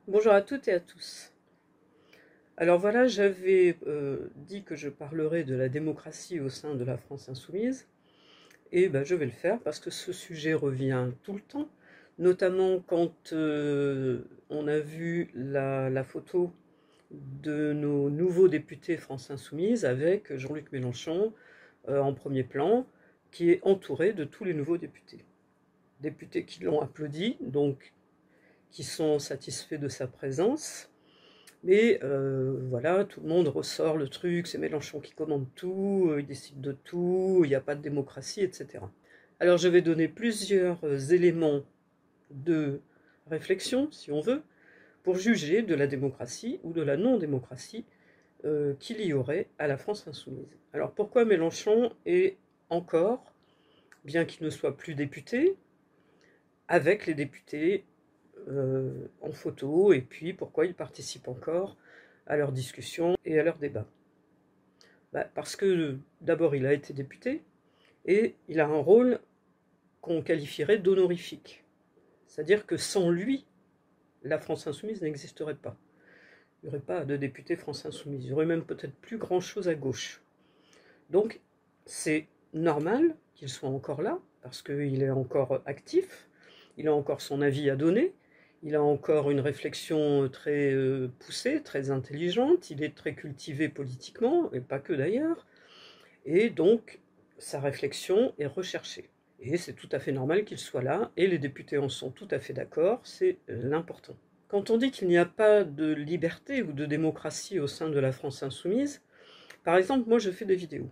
Bonjour à toutes et à tous. Alors voilà, j'avais dit que je parlerais de la démocratie au sein de la France insoumise, et ben, je vais le faire parce que ce sujet revient tout le temps, notamment quand on a vu la photo de nos nouveaux députés France insoumise avec Jean-Luc Mélenchon en premier plan, qui est entouré de tous les nouveaux députés. Députés qui l'ont applaudi, donc qui sont satisfaits de sa présence. Mais voilà, tout le monde ressort le truc, c'est Mélenchon qui commande tout, il décide de tout, il n'y a pas de démocratie, etc. Alors je vais donner plusieurs éléments de réflexion, si on veut, pour juger de la démocratie ou de la non-démocratie qu'il y aurait à la France insoumise. Alors pourquoi Mélenchon est encore, bien qu'il ne soit plus député, avec les députés en photo, et puis pourquoi il participe encore à leurs discussions et à leurs débats. Parce que d'abord il a été député et il a un rôle qu'on qualifierait d'honorifique. C'est-à-dire que sans lui, la France insoumise n'existerait pas. Il n'y aurait pas de député France insoumise. Il n'y aurait même peut-être plus grand-chose à gauche. Donc c'est normal qu'il soit encore là, parce qu'il est encore actif, il a encore son avis à donner, il a encore une réflexion très poussée, très intelligente, il est très cultivé politiquement, et pas que d'ailleurs, et donc sa réflexion est recherchée. Et c'est tout à fait normal qu'il soit là, et les députés en sont tout à fait d'accord, c'est l'important. Quand on dit qu'il n'y a pas de liberté ou de démocratie au sein de la France insoumise, par exemple, moi je fais des vidéos.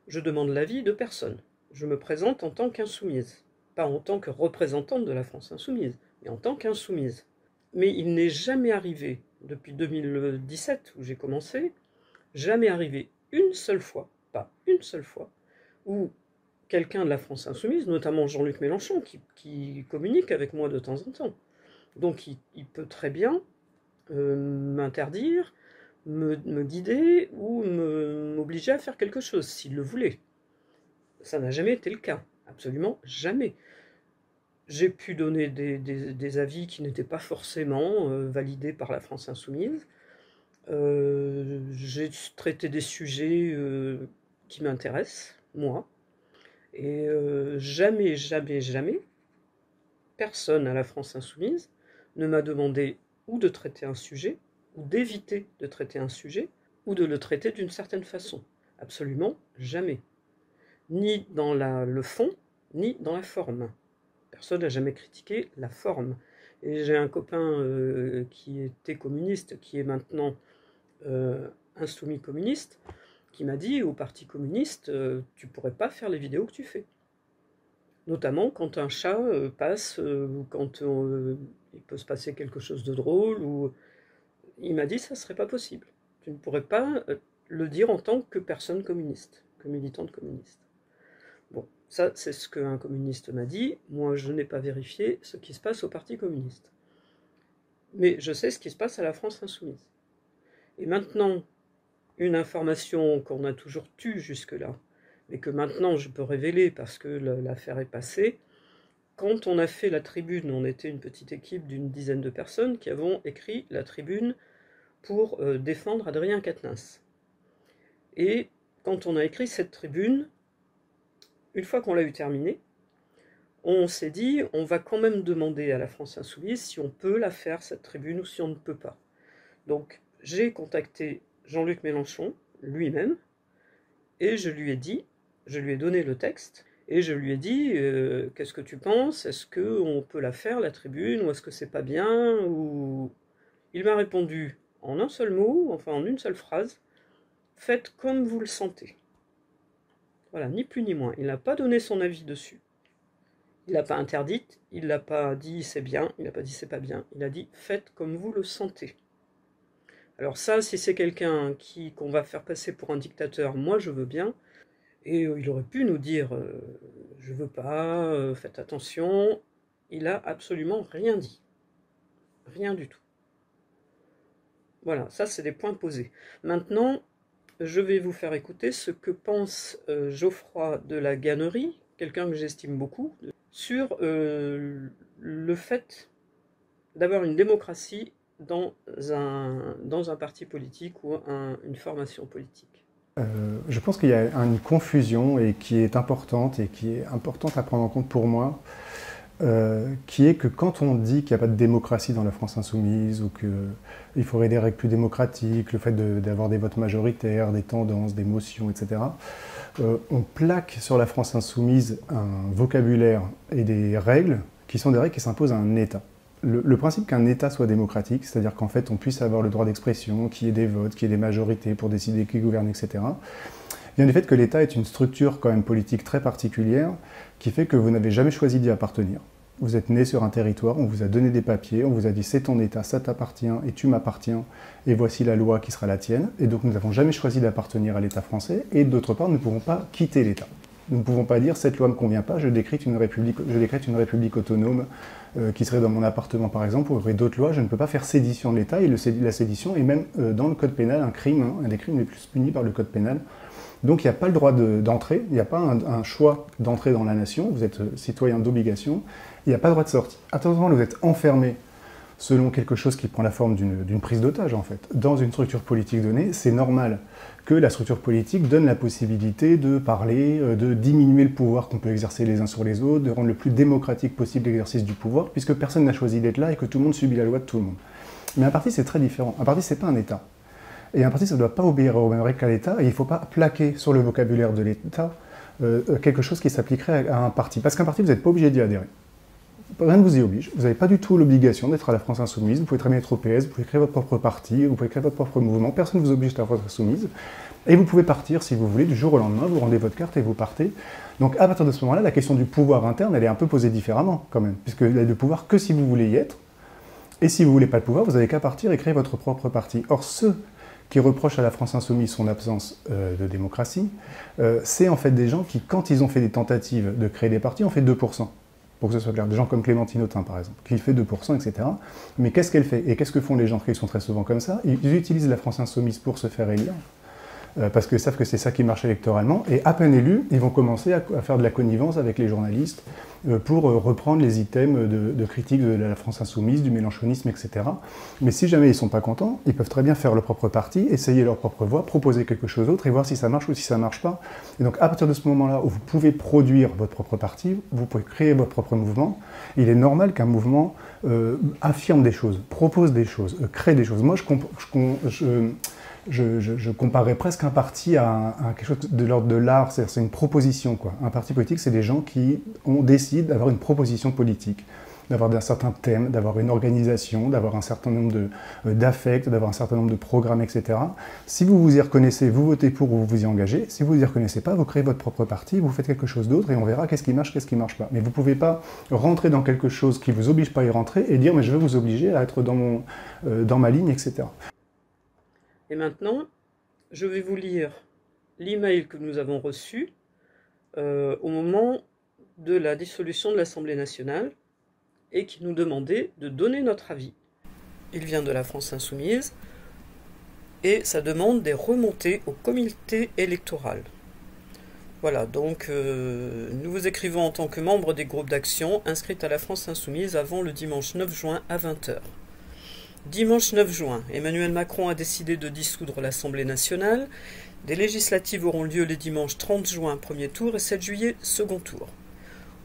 Je demande l'avis de personne. Je me présente en tant qu'insoumise. Pas en tant que représentante de la France insoumise, mais en tant qu'insoumise. Mais il n'est jamais arrivé, depuis 2017 où j'ai commencé, jamais arrivé une seule fois, pas une seule fois, où quelqu'un de la France insoumise, notamment Jean-Luc Mélenchon, qui communique avec moi de temps en temps, donc il peut très bien m'interdire, me guider ou m'obliger à faire quelque chose, s'il le voulait. Ça n'a jamais été le cas, absolument jamais. J'ai pu donner des avis qui n'étaient pas forcément validés par la France insoumise. J'ai traité des sujets qui m'intéressent, moi. Et jamais, jamais, jamais, personne à la France insoumise ne m'a demandé ou de traiter un sujet, ou d'éviter de traiter un sujet, ou de le traiter d'une certaine façon. Absolument jamais. Ni dans le fond, ni dans la forme. Personne n'a jamais critiqué la forme. Et j'ai un copain qui était communiste, qui est maintenant insoumis communiste, qui m'a dit au Parti communiste, tu pourrais pas faire les vidéos que tu fais. Notamment quand un chat passe, ou quand il peut se passer quelque chose de drôle, ou il m'a dit ça serait pas possible. Tu ne pourrais pas le dire en tant que personne communiste, que militante communiste. Bon, ça c'est ce qu'un communiste m'a dit. Moi je n'ai pas vérifié ce qui se passe au Parti communiste. Mais je sais ce qui se passe à la France insoumise. Et maintenant, une information qu'on a toujours tue jusque-là, mais que maintenant je peux révéler parce que l'affaire est passée. Quand on a fait la tribune, on était une petite équipe d'une dizaine de personnes qui avons écrit la tribune pour défendre Adrien Quatennens. Et quand on a écrit cette tribune, une fois qu'on l'a eu terminée, on s'est dit, on va quand même demander à la France insoumise si on peut la faire, cette tribune, ou si on ne peut pas. Donc j'ai contacté Jean-Luc Mélenchon lui-même, et je lui ai dit, je lui ai donné le texte, et je lui ai dit, qu'est-ce que tu penses? Est-ce qu'on peut la faire, la tribune, ou est-ce que c'est pas bien ou... Il m'a répondu en un seul mot, enfin en une seule phrase, faites comme vous le sentez. Voilà, ni plus ni moins. Il n'a pas donné son avis dessus. Il l'a pas interdite, il l'a pas dit c'est bien, il n'a pas dit c'est pas bien. Il a dit faites comme vous le sentez. Alors ça, si c'est quelqu'un qu'on va faire passer pour un dictateur, moi je veux bien. Et il aurait pu nous dire je veux pas, faites attention. Il a absolument rien dit. Rien du tout. Voilà, ça c'est des points posés. Maintenant, je vais vous faire écouter ce que pense Geoffroy de la Gannerie, quelqu'un que j'estime beaucoup, sur le fait d'avoir une démocratie dans un parti politique ou une formation politique? Je pense qu'il y a une confusion et qui est importante à prendre en compte pour moi, qui est que quand on dit qu'il n'y a pas de démocratie dans la France insoumise ou qu'il faudrait des règles plus démocratiques, le fait d'avoir des votes majoritaires, des tendances, des motions, etc., on plaque sur la France insoumise un vocabulaire et des règles qui sont des règles qui s'imposent à un État. Le principe qu'un État soit démocratique, c'est-à-dire qu'en fait on puisse avoir le droit d'expression, qu'il y ait des votes, qu'il y ait des majorités pour décider qui gouverne, etc., vient du fait que l'État est une structure quand même politique très particulière qui fait que vous n'avez jamais choisi d'y appartenir. Vous êtes né sur un territoire, on vous a donné des papiers, on vous a dit c'est ton État, ça t'appartient et tu m'appartiens et voici la loi qui sera la tienne. Et donc nous n'avons jamais choisi d'appartenir à l'État français et d'autre part nous ne pouvons pas quitter l'État. Nous ne pouvons pas dire cette loi ne me convient pas, je décrète une république autonome qui serait dans mon appartement par exemple, ou il y aurait d'autres lois, je ne peux pas faire sédition de l'État et la sédition est même dans le code pénal un crime, hein, un des crimes les plus punis par le code pénal. Donc il n'y a pas le droit d'entrer, il n'y a pas un choix d'entrer dans la nation, vous êtes citoyen d'obligation, il n'y a pas le droit de sortir. À tout moment, vous êtes enfermé selon quelque chose qui prend la forme d'une prise d'otage en fait. Dans une structure politique donnée, c'est normal que la structure politique donne la possibilité de parler, de diminuer le pouvoir qu'on peut exercer les uns sur les autres, de rendre le plus démocratique possible l'exercice du pouvoir, puisque personne n'a choisi d'être là et que tout le monde subit la loi de tout le monde. Mais un parti, c'est très différent. Un parti, c'est pas un État. Et un parti, ça ne doit pas obéir aux mêmes règles qu'à l'État, et il ne faut pas plaquer sur le vocabulaire de l'État quelque chose qui s'appliquerait à un parti. Parce qu'un parti, vous n'êtes pas obligé d'y adhérer. Rien ne vous y oblige. Vous n'avez pas du tout l'obligation d'être à la France insoumise. Vous pouvez très bien être au PS, vous pouvez créer votre propre parti, vous pouvez créer votre propre mouvement. Personne ne vous oblige à la France insoumise. Et vous pouvez partir, si vous voulez, du jour au lendemain, vous rendez votre carte et vous partez. Donc à partir de ce moment-là, la question du pouvoir interne, elle est un peu posée différemment quand même. Puisque il y a le pouvoir que si vous voulez y être. Et si vous ne voulez pas le pouvoir, vous n'avez qu'à partir et créer votre propre parti. Or, ceux qui reprochent à la France insoumise son absence de démocratie, c'est en fait des gens qui, quand ils ont fait des tentatives de créer des partis, ont fait 2%. Pour que ce soit clair. Des gens comme Clémentine Autain, par exemple, qui fait 2%, etc. Mais qu'est-ce qu'elle fait? Et qu'est-ce que font les gens qui sont très souvent comme ça? Ils utilisent la France insoumise pour se faire élire, parce qu'ils savent que c'est ça qui marche électoralement, et à peine élus, ils vont commencer à faire de la connivence avec les journalistes pour reprendre les items de critique de la France insoumise, du mélenchonisme, etc. Mais si jamais ils ne sont pas contents, ils peuvent très bien faire leur propre parti, essayer leur propre voie, proposer quelque chose d'autre et voir si ça marche ou si ça ne marche pas. Et donc à partir de ce moment-là où vous pouvez produire votre propre parti, vous pouvez créer votre propre mouvement, il est normal qu'un mouvement affirme des choses, propose des choses, crée des choses. Moi, je comparerais presque un parti à quelque chose de l'ordre de l'art, c'est une proposition, quoi. Un parti politique, c'est des gens qui décident d'avoir une proposition politique, d'avoir un certain thème, d'avoir une organisation, d'avoir un certain nombre d'affects, d'avoir un certain nombre de programmes, etc. Si vous vous y reconnaissez, vous votez pour ou vous vous y engagez. Si vous ne vous y reconnaissez pas, vous créez votre propre parti, vous faites quelque chose d'autre et on verra qu'est-ce qui marche, qu'est-ce qui ne marche pas. Mais vous ne pouvez pas rentrer dans quelque chose qui ne vous oblige pas à y rentrer et dire « mais je vais vous obliger à être dans ma ligne, etc. » Et maintenant, je vais vous lire l'email que nous avons reçu au moment de la dissolution de l'Assemblée nationale et qui nous demandait de donner notre avis. Il vient de la France insoumise et ça demande des remontées au comité électoral. Voilà, donc nous vous écrivons en tant que membre des groupes d'action inscrits à la France insoumise avant le dimanche 9 juin à 20h. Dimanche 9 juin, Emmanuel Macron a décidé de dissoudre l'Assemblée nationale. Des législatives auront lieu les dimanches 30 juin, premier tour, et 7 juillet, second tour.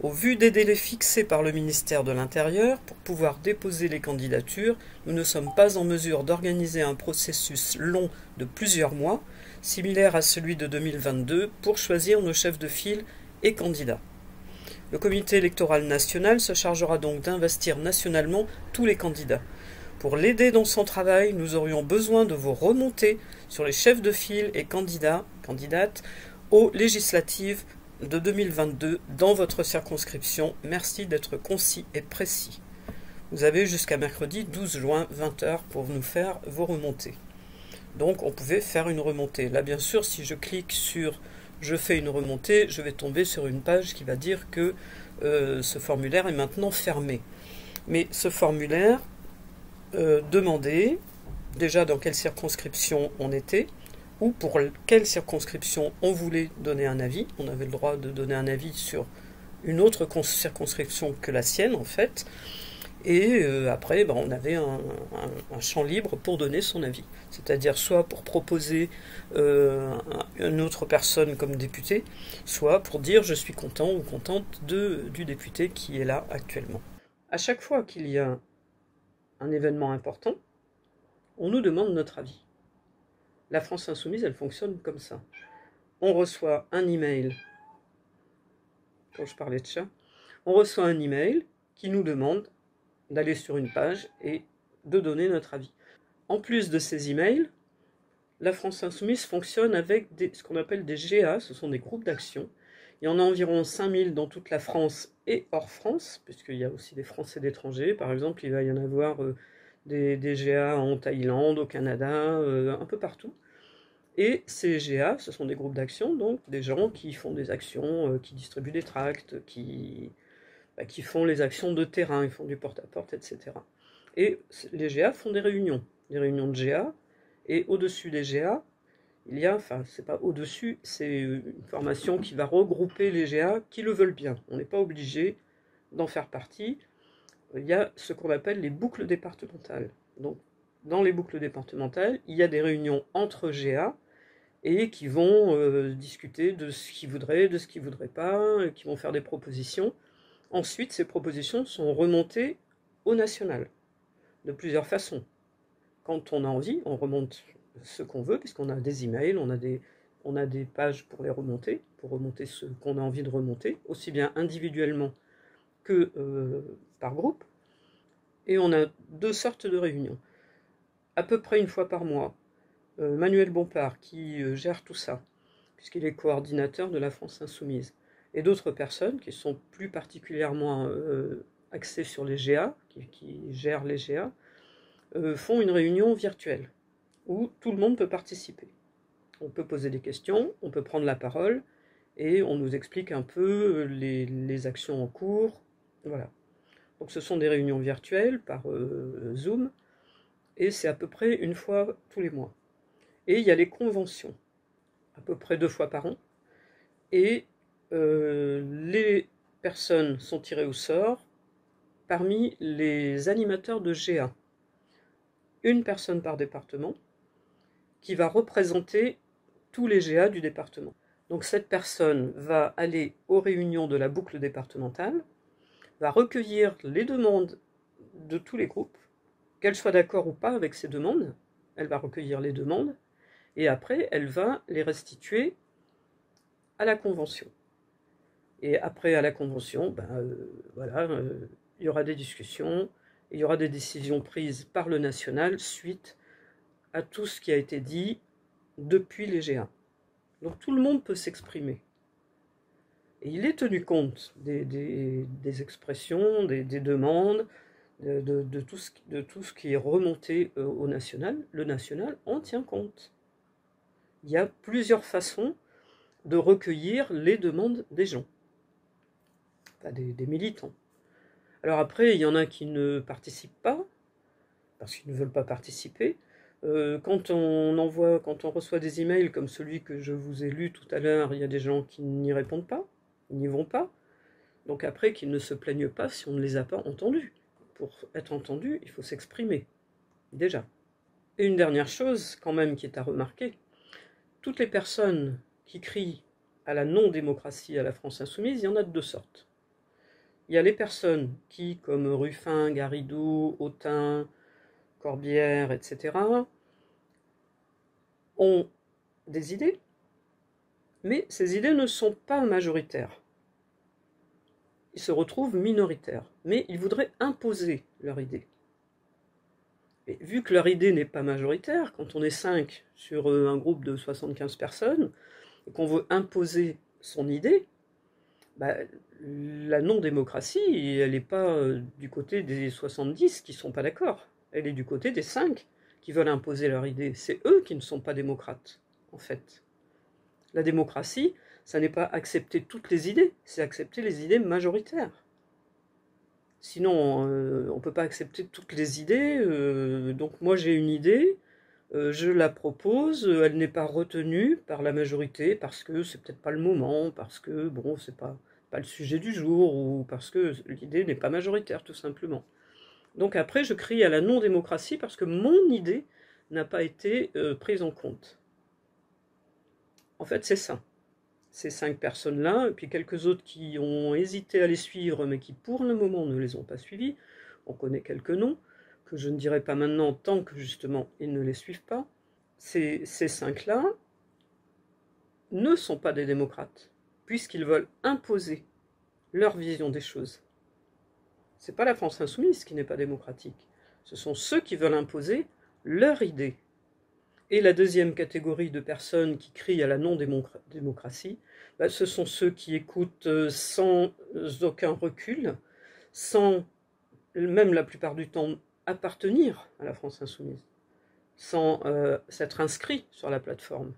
Au vu des délais fixés par le ministère de l'Intérieur pour pouvoir déposer les candidatures, nous ne sommes pas en mesure d'organiser un processus long de plusieurs mois, similaire à celui de 2022, pour choisir nos chefs de file et candidats. Le comité électoral national se chargera donc d'investir nationalement tous les candidats. Pour l'aider dans son travail, nous aurions besoin de vos remontées sur les chefs de file et candidates aux législatives de 2022 dans votre circonscription. Merci d'être concis et précis. Vous avez jusqu'à mercredi 12 juin 20h pour nous faire vos remontées. Donc on pouvait faire une remontée. Là bien sûr, si je clique sur « Je fais une remontée », je vais tomber sur une page qui va dire que ce formulaire est maintenant fermé. Mais ce formulaire demandait déjà dans quelle circonscription on était, ou pour quelle circonscription on voulait donner un avis. On avait le droit de donner un avis sur une autre circonscription que la sienne, en fait. Et après, ben, on avait un champ libre pour donner son avis. C'est-à-dire soit pour proposer une autre personne comme député, soit pour dire je suis content ou contente du député qui est là actuellement. À chaque fois qu'il y a un événement important, on nous demande notre avis. La France Insoumise, elle fonctionne comme ça. On reçoit un email, quand je parlais de ça, on reçoit un email qui nous demande d'aller sur une page et de donner notre avis. En plus de ces emails, la France Insoumise fonctionne avec ce qu'on appelle des GA, ce sont des groupes d'action. Il y en a environ 5000 dans toute la France et hors France, puisqu'il y a aussi des Français d'étrangers. Par exemple, il va y en avoir des GA en Thaïlande, au Canada, un peu partout. Et ces GA, ce sont des groupes d'action, donc des gens qui font des actions, qui distribuent des tracts, qui font les actions de terrain, ils font du porte-à-porte, etc. Et les GA font des réunions de GA, et au-dessus des GA, il y a, enfin c'est pas au-dessus, c'est une formation qui va regrouper les GA qui le veulent bien. On n'est pas obligé d'en faire partie. Il y a ce qu'on appelle les boucles départementales. Donc dans les boucles départementales, il y a des réunions entre GA, et qui vont discuter de ce qu'ils voudraient, de ce qu'ils ne voudraient pas, qui vont faire des propositions. Ensuite, ces propositions sont remontées au national, de plusieurs façons. Quand on a envie, on remonte ce qu'on veut, puisqu'on a des emails, on a des pages pour remonter ce qu'on a envie de remonter, aussi bien individuellement que par groupe. Et on a deux sortes de réunions. À peu près une fois par mois, Manuel Bompard qui gère tout ça, puisqu'il est coordinateur de la France Insoumise, et d'autres personnes qui sont plus particulièrement axées sur les GA, qui gèrent les GA, font une réunion virtuelle où tout le monde peut participer. On peut poser des questions, on peut prendre la parole, et on nous explique un peu les actions en cours. Voilà. Donc ce sont des réunions virtuelles par Zoom, et c'est à peu près une fois tous les mois. Et il y a les conventions, à peu près 2 fois par an, et les personnes sont tirées au sort parmi les animateurs de GA. Une personne par département qui va représenter tous les GA du département. Donc cette personne va aller aux réunions de la boucle départementale, va recueillir les demandes de tous les groupes, qu'elle soit d'accord ou pas avec ces demandes, elle va recueillir les demandes, et après elle va les restituer à la convention. Et après à la convention, il y aura des discussions, il y aura des décisions prises par le national suite à tout ce qui a été dit depuis les GA. Donc tout le monde peut s'exprimer. Et il est tenu compte des expressions, des demandes, de tout ce qui est remonté au national. Le national en tient compte. Il y a plusieurs façons de recueillir les demandes des gens, enfin des militants. Alors après, il y en a qui ne participent pas, parce qu'ils ne veulent pas participer. Quand on reçoit des emails comme celui que je vous ai lu tout à l'heure, il y a des gens qui n'y répondent pas, ils n'y vont pas. Donc après, qu'ils ne se plaignent pas si on ne les a pas entendus. Pour être entendu, il faut s'exprimer, déjà. Et une dernière chose, quand même, qui est à remarquer, toutes les personnes qui crient à la non-démocratie à la France Insoumise, il y en a de deux sortes. Il y a les personnes qui, comme Ruffin, Garrido, Autain, Corbière, etc., ont des idées, mais ces idées ne sont pas majoritaires. Ils se retrouvent minoritaires, mais ils voudraient imposer leur idée. Et vu que leur idée n'est pas majoritaire, quand on est 5 sur un groupe de 75 personnes, et qu'on veut imposer son idée, la non-démocratie, elle n'est pas du côté des 70 qui ne sont pas d'accord. Elle est du côté des 5 qui veulent imposer leur idée. C'est eux qui ne sont pas démocrates, en fait. La démocratie, ça n'est pas accepter toutes les idées, c'est accepter les idées majoritaires. Sinon, on ne peut pas accepter toutes les idées. Donc moi j'ai une idée, je la propose, elle n'est pas retenue par la majorité parce que c'est peut-être pas le moment, parce que bon, c'est pas le sujet du jour, ou parce que l'idée n'est pas majoritaire, tout simplement. Donc après, je crie à la non-démocratie parce que mon idée n'a pas été prise en compte. En fait, c'est ça. Ces 5 personnes-là, et puis quelques autres qui ont hésité à les suivre, mais qui pour le moment ne les ont pas suivis. On connaît quelques noms, que je ne dirai pas maintenant tant que justement ils ne les suivent pas. Ces 5-là ne sont pas des démocrates, puisqu'ils veulent imposer leur vision des choses. C'est pas la France insoumise qui n'est pas démocratique. Ce sont ceux qui veulent imposer leur idée. Et la deuxième catégorie de personnes qui crient à la non-démocratie, ce sont ceux qui écoutent sans aucun recul, sans même la plupart du temps appartenir à la France insoumise, sans s'être inscrits sur la plateforme.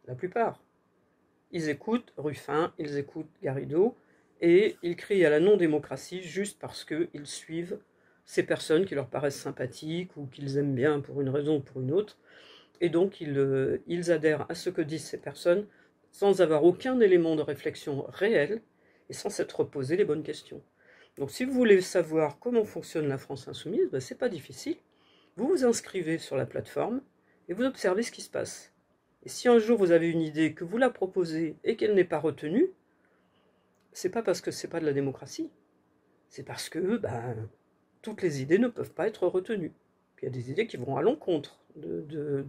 La plupart. Ils écoutent Ruffin, ils écoutent Garrido, et ils crient à la non-démocratie juste parce qu'ils suivent ces personnes qui leur paraissent sympathiques ou qu'ils aiment bien pour une raison ou pour une autre. Et donc ils adhèrent à ce que disent ces personnes sans avoir aucun élément de réflexion réel et sans s'être posé les bonnes questions. Donc si vous voulez savoir comment fonctionne la France insoumise, c'est pas difficile. Vous vous inscrivez sur la plateforme et vous observez ce qui se passe. Et si un jour vous avez une idée, que vous la proposez et qu'elle n'est pas retenue, c'est pas parce que c'est pas de la démocratie, c'est parce que toutes les idées ne peuvent pas être retenues. Puis il y a des idées qui vont à l'encontre de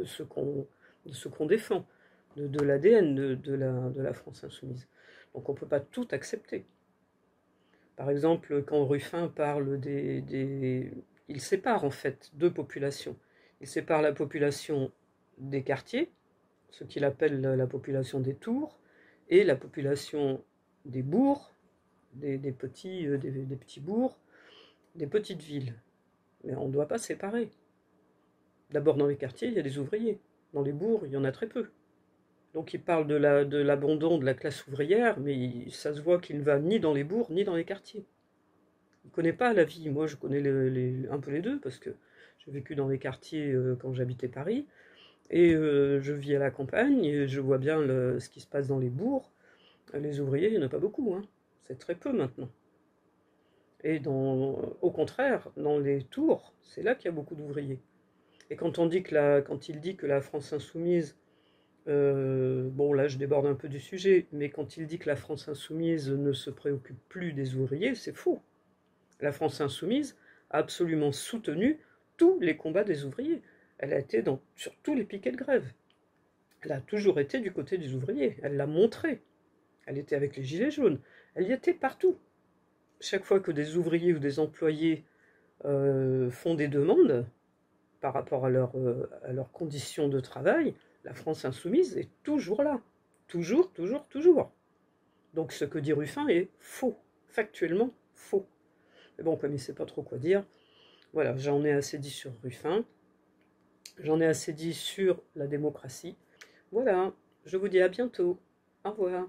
ce qu'on défend, de l'ADN de la France insoumise. Donc on ne peut pas tout accepter. Par exemple, quand Ruffin parle il sépare en fait deux populations. Il sépare la population des quartiers, ce qu'il appelle la population des tours, et la population des bourgs, des petits bourgs, des petites villes. Mais on ne doit pas séparer. D'abord, dans les quartiers, il y a des ouvriers. Dans les bourgs, il y en a très peu. Donc il parle de l'abandon de la classe ouvrière, mais ça se voit qu'il ne va ni dans les bourgs, ni dans les quartiers. Il ne connaît pas la vie. Moi, je connais un peu les deux, parce que j'ai vécu dans les quartiers quand j'habitais Paris, et je vis à la campagne, et je vois bien ce qui se passe dans les bourgs. Les ouvriers, il n'y en a pas beaucoup, hein. C'est très peu maintenant. Et au contraire, dans les tours, c'est là qu'il y a beaucoup d'ouvriers. Et quand il dit que la France insoumise, bon là je déborde un peu du sujet, mais quand il dit que la France insoumise ne se préoccupe plus des ouvriers, c'est faux. La France insoumise a absolument soutenu tous les combats des ouvriers. Elle a été sur tous les piquets de grève. Elle a toujours été du côté des ouvriers. Elle l'a montré. Elle était avec les gilets jaunes. Elle y était partout. Chaque fois que des ouvriers ou des employés font des demandes par rapport à leurs conditions de travail, la France insoumise est toujours là. Toujours, toujours, toujours. Donc ce que dit Ruffin est faux. Factuellement faux. Mais bon, comme il ne sait pas trop quoi dire, voilà, j'en ai assez dit sur Ruffin. J'en ai assez dit sur la démocratie. Voilà, je vous dis à bientôt. Au revoir.